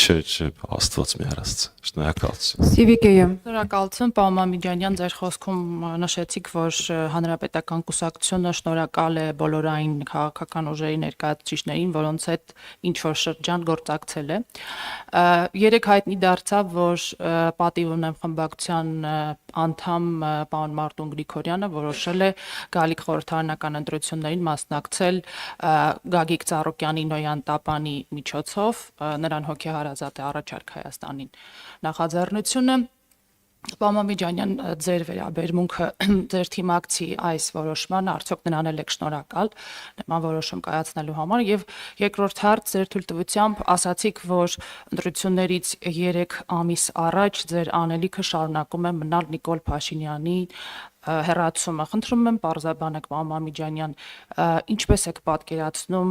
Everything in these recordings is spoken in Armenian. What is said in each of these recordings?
Չէ, Աստված մի հարաստ։ Շնորհակալություն։ Սիվիկեյը։ Շնորհակալություն, պարոն Մամիջանյան, ձեր խոսքում նշեցիք, որ Հանրապետական կուսակցությունը շնորհակալ է բոլորային քաղաքական ուժերի ներկայացուցիչներին, որոնց հետ ինչ-որ շրջան գործակցել է։ Երեք հայտնի դարձավ, որ պատիվ ունեմ խմբակցության անդամ պարոն Մարտուն Գրիգորյանը որոշել է գալիք խորհրդարանական ընտրություններին մասնակցել Գագիկ Ծառուկյանի Նոյան Տապանի միջոցով, նրան հոգեհարազատ է առաջարկ Հայաստանին նախաձեռնությունը։ Պարոն Մամիջանյան, ձեր վերաբերմունքը ձեր թիմակցի այս որոշմանը, արդյոք նրան եք շնորհակալ նման որոշում կայացնելու համար, եւ երկրորդ հարց, ձեր թույլտվությամբ ասացիք, որ ընտրություններից 3 ամիս առաջ ձեր անելիքը շարունակում է մնալ Նիկոլ Փաշինյանի հեռացումը։ Խնդրում եմ պարզաբանեք, պարոն Մամիջանյան, ինչպես եք պատկերացնում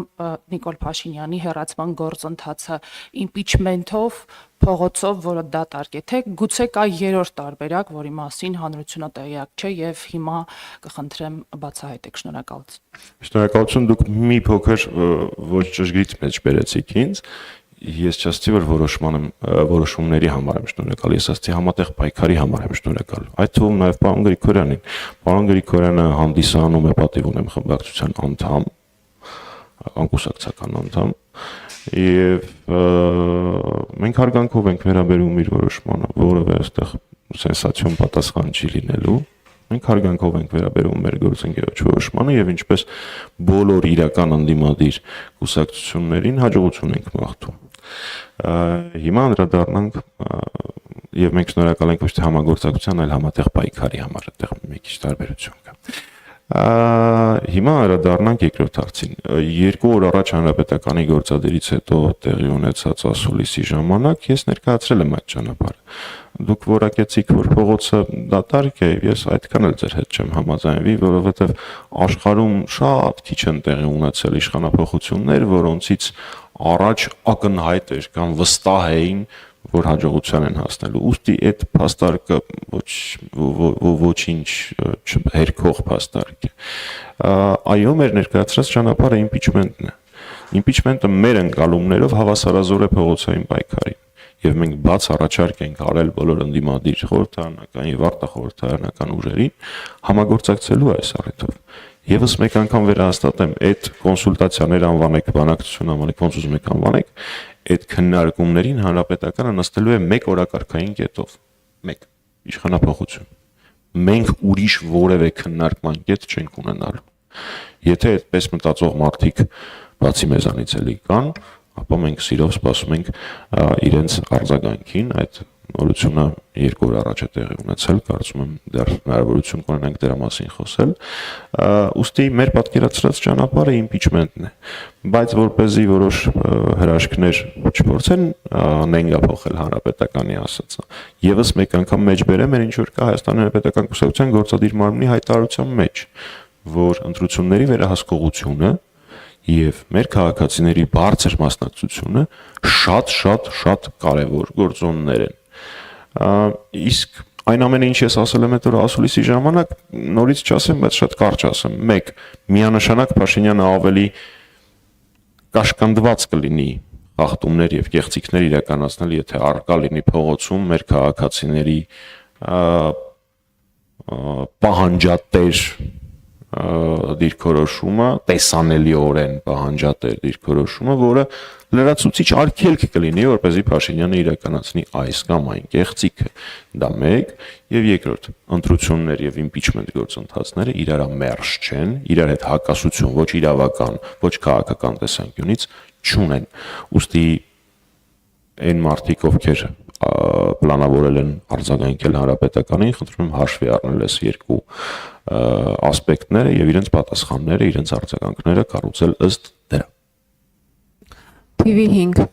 Նիկոլ Փաշինյանի հեռացման գործընթացը իմպիչմենթով, փողոցով, որը դատարկ է, թե գուցե կա երրորդ տարբերակ, որի մասին հանրությունը տեղյակ չէ եւ հիմա կխնդրեմ բացահայտեք։ Շնորհակալություն։ Շնորհակալություն, դուք մի փոքր ոչ ճշգրիտ մեջ բերեցիք ինձ։ Ես չասեցի, որ որոշումների համար եմ շնորհակալ, ես ասեցի համատեղ պայքարի համար եմ շնորհակալ։ Այդ թվում նաև պարոն Գրիգորյանին։ Պարոն Գրիգորյանը հանդիսանում է պատիվ ունեմ խմբակցության անդամ, անկուսակցական անդամ, եւ մենք հարգանքով ենք վերաբերում իր որոշմանը, որովհետեւ այստեղ սենսացիոն պատասխան չի լինելու։ Մենք հարգանքով ենք վերաբերում մեր գործընկերոջ որոշմանը եւ ինչպես բոլոր իրական ընդդիմադիր կուսակցություններին հաջողություն ենք մաղթում։ Հիմա անդրադառնանք եւ մենք շնորհակալ ենք ոչ թե համագործակցության, այլ համատեղ պայքարի համար, այդտեղ մի քիչ տարբերություն կա։ Հիմա անդրադառնանք երկրորդ հարցին։ 2 օր առաջ Հանրապետականի գործադիրից հետո տեղի ունեցած ասուլիսի ժամանակ ես ներկայացրել եմ այդ ճանապարհը։ Դուք որակեցիք, որ փողոցը դատարկ է, ես այդքան էլ ձեր հետ չեմ համաձայնվի, որովհետև աշխարհում շատ քիչ են տեղի ունեցել իշխանափոխություններ, որոնցից առաջ ակնհայտ էր կամ վստահ էին, որ հաջողության են հասնելու։ Ուստի այդ փաստարկը ոչինչ չհերքող փաստարկ է։ Այո, մեր ներկայացրած ճանապարհը իմպիչմենտն է։ Իմպիչմենտը մեր ընկալումներով հավասարազոր է փողոցային պայքարին։ Եվ մենք բաց առաջարկ ենք արել բոլոր ընդդիմադիր խորհրդարանական եւ արտախորհրդարանական ուժերին համագործակցելու այս առիթով։ Եվս մեկ անգամ վերահաստատեմ, այդ կոնսուլտացիաներ անվանեք, բանակցություն անվանեք, ոնց ուզում եք անվանեք, այդ քննարկումներին հանրապետականը նստելու է մեկ օրակարգային կետով, մեկ իշխանափոխություն։ Մենք ուրիշ որևէ քննարկման կետ չենք ունենալու։ Եթե այդպես մտածող մարդիկ բացի մեզանից էլի կան, ապա մենք սիրով սպասում ենք իրենց արձագանքին, այդ նորությունը 2 օր առաջ է տեղի ունեցել, կարծում եմ դեռ հնարավորություն կունենանք դրա մասին խոսել, ուստի մեր պատկերացրած ճանապարհը իմպիչմենտն է, բայց որպեսզի որոշ հրաշքներ չփորձեն նենգափոխել հանրապետականի ասածը, եւս մեկ անգամ մեջբերեմ էր ինչ որ կա Հայաստանի Հանրապետական կուսակցության գործադիր մարմնի հայտարարության մեջ, որ ընտրությունների վերահսկողությունը եւ մեր քաղաքացիների բարձր մասնակցությունը շատ կարեւոր գործոններ են։ Իսկ այն ամենը, ինչ ես ասել եմ այդ ասուլիսի ժամանակ, նորից չասեմ, բայց շատ կարճ ասեմ։ 1. Միանշանակ Փաշինյանը ավելի կաշկանդված կլինի խախտումներ եւ կեղծիքներ իրականացնել, եթե արկա լինի փողոցում մեր քաղաքացիների պահանջատեր դիրքորոշումը, տեսանելիորեն պահանջատեր դիրքորոշումը, որը լրացուցիչ արգելք կլինի, որպեսզի Փաշինյանը իրականացնի այս կամ այն կեղծիքը։ Դա 1 եւ երկրորդ, ընտրություններ եւ իմպիչմենտ գործընթացները իրարամերժ չեն, իրար հետ հակասություն ոչ իրավական, ոչ քաղաքական տեսանկյունից չունեն։ Ուստի այն մարդիկ, ովքեր պլանավորել են արձագանքել հանրապետականին, խնդրում եմ հաշվի առնել այս 2 ասպեկտները եւ իրենց պատասխանները, իրենց արձագանքները կառուցել ըստ դրա։ TV5